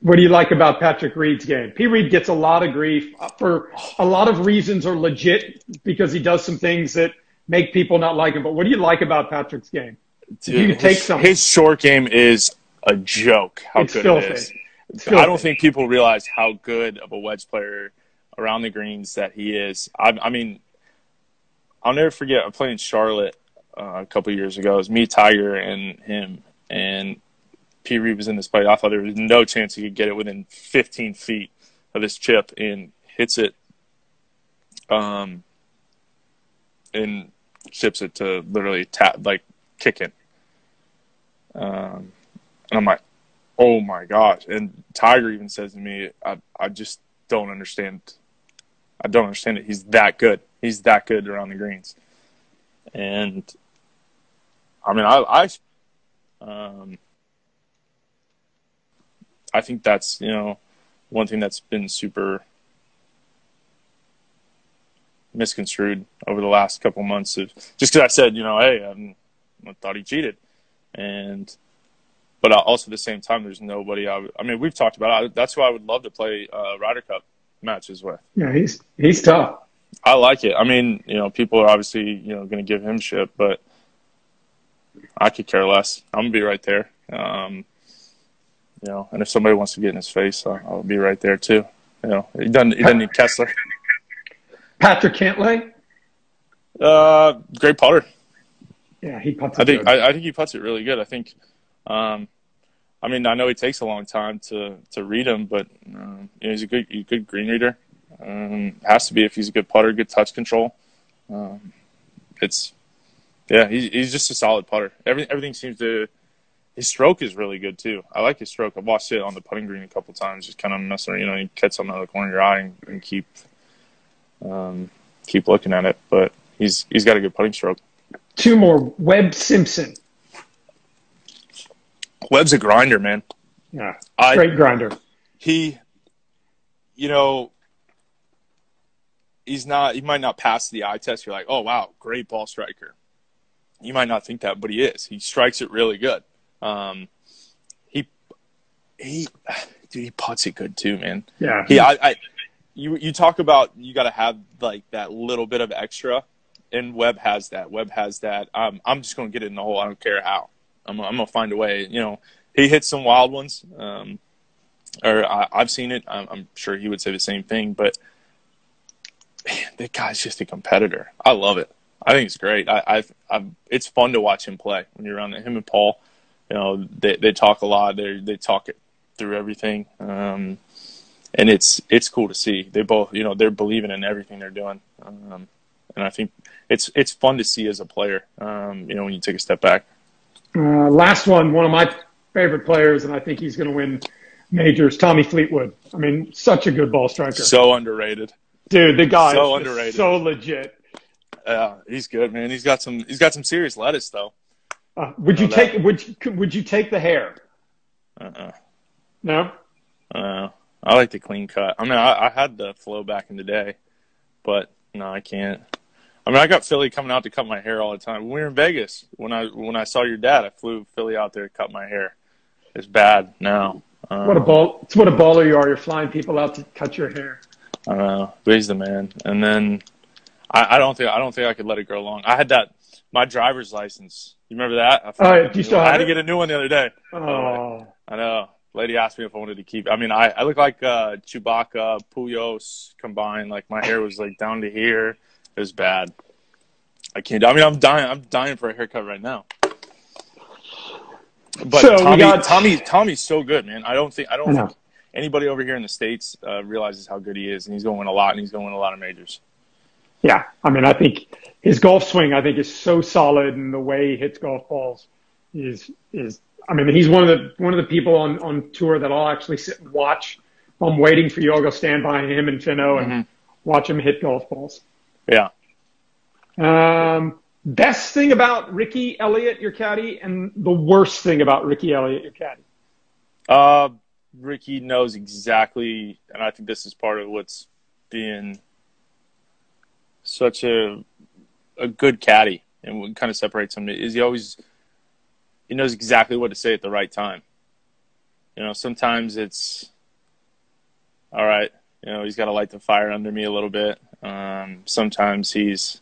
What do you like about Patrick Reed's game? P. Reed gets a lot of grief for a lot of reasons are legit because he does some things that make people not like him. But what do you like about Patrick's game? Dude, you can take some. His short game is a joke. How good it is. I don't think people realize how good of a wedge player around the greens that he is. I mean, I'll never forget. I played in Charlotte a couple of years ago. It was me, Tiger, and him. And P. Reed was in this play. I thought there was no chance he could get it within 15 feet of this chip, and hits it, and chips it to literally kick it. And I'm like, oh my gosh! And Tiger even says to me, I just don't understand. I don't understand it. He's that good. He's that good around the greens. And I mean, I think that's, one thing that's been super misconstrued over the last couple months of just because I said, hey, I thought he cheated. But also at the same time, there's nobody we've talked about it. That's who I would love to play Ryder Cup matches with. Yeah, he's tough. I like it. I mean, people are obviously, going to give him shit, but I could care less. I'm going to be right there. And if somebody wants to get in his face, I'll be right there too. He doesn't need Kessler. Patrick Cantlay? Great putter. Yeah, he puts it good. I think he puts it really good. I think, I know he takes a long time to read him, but he's a good green reader. Has to be if he's a good putter, good touch control. He's just a solid putter. Everything seems to. His stroke is really good too. I like his stroke. I've watched it on the putting green a couple times, just kind of messing around. You catch something out of the corner of your eye and keep looking at it. But he's got a good putting stroke. 2 more. Webb Simpson. Webb's a grinder, man. Yeah, great grinder. He, he might not pass the eye test. You're like, oh wow, great ball striker. You might not think that, but he is. He strikes it really good. He putts it good too, man. Yeah. You talk about you got to have like that little bit of extra, and Webb has that. I'm just going to get it in the hole. I don't care how. I'm going to find a way. You know, he hits some wild ones, I've seen it. I'm sure he would say the same thing. But man, that guy's just a competitor. I love it. I think it's great. It's fun to watch him play when you're around him and Paul. You know, they talk a lot. They talk it through everything, and it's cool to see. They both, you know, they're believing in everything they're doing, and I think it's fun to see as a player. You know, when you take a step back. Last one of my favorite players, and I think he's going to win majors. Tommy Fleetwood. I mean, such a good ball striker. So underrated, dude. The guy so is underrated. So legit. Yeah, he's good, man. He's got some serious lettuce though. Would you take the hair? No. I like the clean cut. I mean, I had the flow back in the day, but no, I can't. I mean, I got Philly coming out to cut my hair all the time. When we were in Vegas, when I saw your dad, I flew Philly out there to cut my hair. It's bad now. It's what a baller you are. You're flying people out to cut your hair. I know, but he's the man. And then I don't think I could let it grow long. I had my driver's license. You remember that? I had to get a new one the other day. Oh, I know. Lady asked me if I wanted to keep it. I mean, I look like Chewbacca, Puyos combined. Like my hair was like down to here. It was bad. I can't. I mean, I'm dying for a haircut right now. But so Tommy's so good, man. I don't think anybody over here in the States realizes how good he is, and he's going to win a lot, and he's going to win a lot of majors. Yeah, I mean, I think his golf swing, is so solid, and the way he hits golf balls is. I mean, he's one of the people on tour that I'll actually sit and watch. I'm waiting for you. I'll go stand by him and Finno and watch him hit golf balls. Yeah. Best thing about Ricky Elliott, your caddy, and the worst thing about Ricky Elliott, your caddy. Ricky knows exactly, and I think this is part of what's being such a good caddy, and what kind of separates him is he knows exactly what to say at the right time. You know, sometimes it's all right. You know, he's got to light the fire under me a little bit. Sometimes he's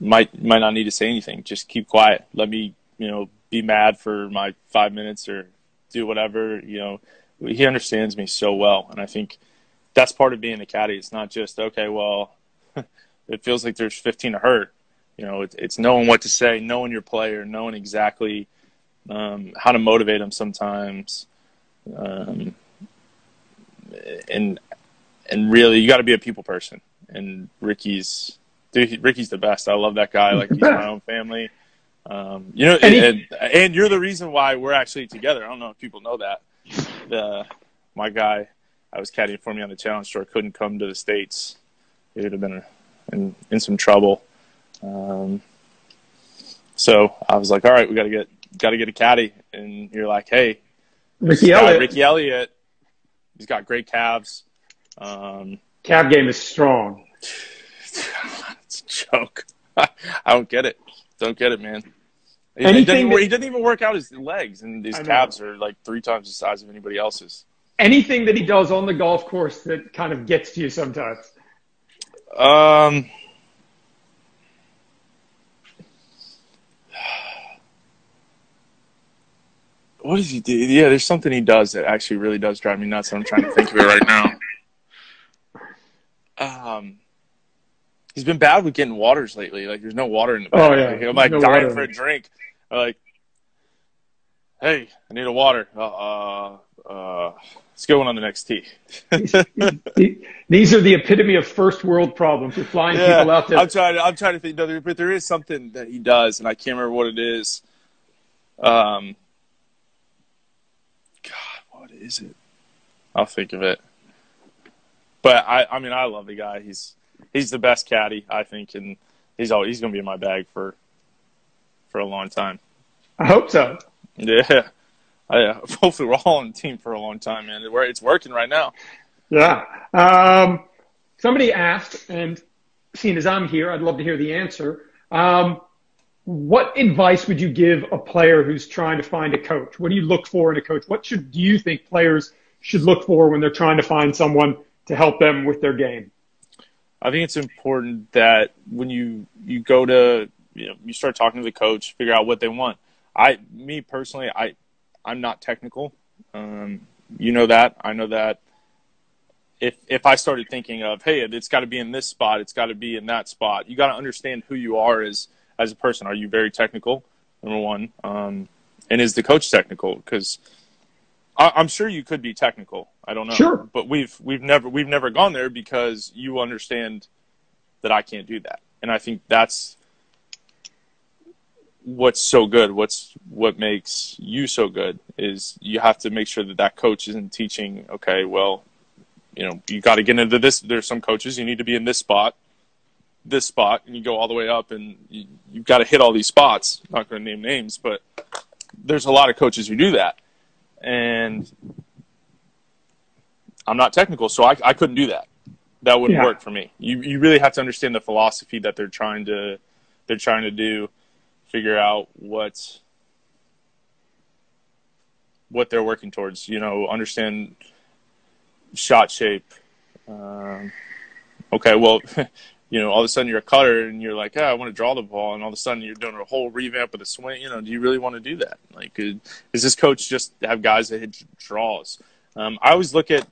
might not need to say anything. Just keep quiet. Let me, you know, be mad for my 5 minutes or do whatever. You know, he understands me so well, and I think that's part of being a caddy. It's not just okay. Well, it feels like there's 15 to hurt. You know, it's knowing what to say, knowing your player, knowing exactly how to motivate them sometimes, and really, you got to be a people person. And Ricky's the best. I love that guy. Like he's my own family. You know, and you're the reason why we're actually together. I don't know if people know that. My guy, I was caddying for me on the Challenge Tour, couldn't come to the States. He would have been in some trouble. So I was like, all right, we got to get a caddy. And you're like, hey, Ricky Elliott, he's got great calves. Calf game is strong. It's a joke. I don't get it. Don't get it, man. He doesn't even work out his legs, and his calves are like 3 times the size of anybody else's. Anything that he does on the golf course that kind of gets to you sometimes? What does he do? Yeah, there's something he does that actually really does drive me nuts, and I'm trying to think of it right now. He's been bad with getting waters lately. Like, there's no water in the bag. Oh, yeah. I'm like dying for a drink. I'm like, hey, I need a water. Let's go on the next tee. These are the epitome of first world problems. You're flying people out there. I'm trying to think. No, but there is something that he does, and I can't remember what it is. God, what is it? I'll think of it. But I mean, I love the guy. He's the best caddy, I think, and he's going to be in my bag for a long time. I hope so. Yeah. Hopefully we're all on the team for a long time, man. It's working right now. Yeah. somebody asked, and seeing as I'm here, I'd love to hear the answer. What advice would you give a player who's trying to find a coach? What do you look for in a coach? What do you think players should look for when they're trying to find someone to help them with their game? I think it's important that when you go to, you start talking to the coach, figure out what they want. Me personally, I'm not technical. You know that. I know that. If I started thinking of, hey, it's got to be in this spot, it's got to be in that spot, you got to understand who you are as a person. Are you very technical? Number one. And is the coach technical? Because I'm sure you could be technical. I don't know. Sure. But we've never gone there because you understand that I can't do that. And I think that's what's so good. What makes you so good is you have to make sure that coach isn't teaching, okay, well, you got to get into this. There's some coaches you need to be in this spot, and you go all the way up, and you've got to hit all these spots. I'm not going to name names, but there's a lot of coaches who do that. And I'm not technical, so I couldn't do that. That wouldn't work for me. You really have to understand the philosophy that they're trying to do, figure out what they're working towards. Understand shot shape. Okay, well, all of a sudden you're a cutter and you're like, I want to draw the ball, and all of a sudden you're doing a whole revamp of the swing. Do you really want to do that? Like, is this coach just have guys that hit draws? I always look at.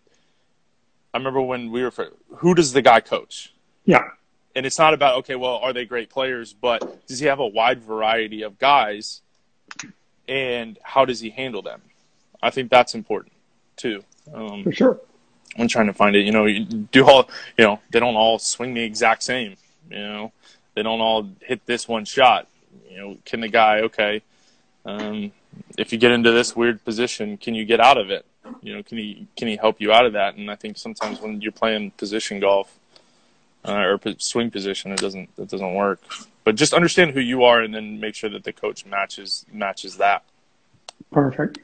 I remember when we were who does the guy coach? Yeah. And it's not about, okay, well, are they great players, but does he have a wide variety of guys, and how does he handle them? I think that's important too. For sure. I'm trying to find it. You do all. They don't all swing the exact same. They don't all hit this one shot. Can the guy? Okay. If you get into this weird position, can you get out of it? Can he help you out of that? And I think sometimes when you're playing position golf or swing position, it doesn't work. But just understand who you are, and then make sure that the coach matches that. Perfect.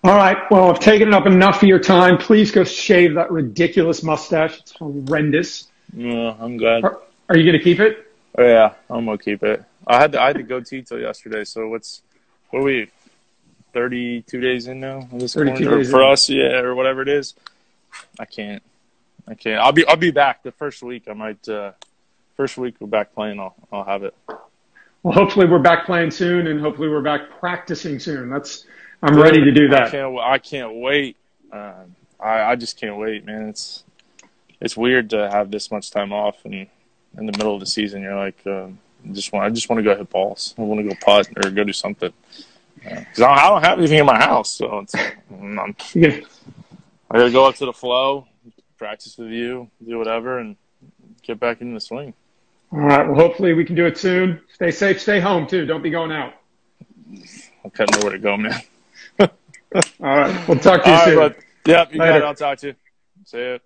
All right. Well, I've taken up enough of your time. Please go shave that ridiculous mustache. It's horrendous. No, I'm glad. Are you going to keep it? Oh, yeah, I'm going to keep it. I had the goatee till yesterday. So what are we, 32 days in now? 32 days for us, yeah, or whatever it is. I can't. I'll be back the first week. I might. First week we're back playing. I'll have it. Well, hopefully we're back playing soon, and hopefully we're back practicing soon. I'm ready to do that. I can't wait. I just can't wait, man. It's weird to have this much time off, and in the middle of the season, you're like, I just want to go hit balls. I want to go putt or go do something. Because I don't have anything in my house, so I got to go up to the flow, practice with you, do whatever, and get back into the swing. All right. Well, hopefully we can do it soon. Stay safe. Stay home too. Don't be going out. I can't know where to go, man. All right. We'll talk to you soon. Yep, you got it. I'll talk to you. See ya.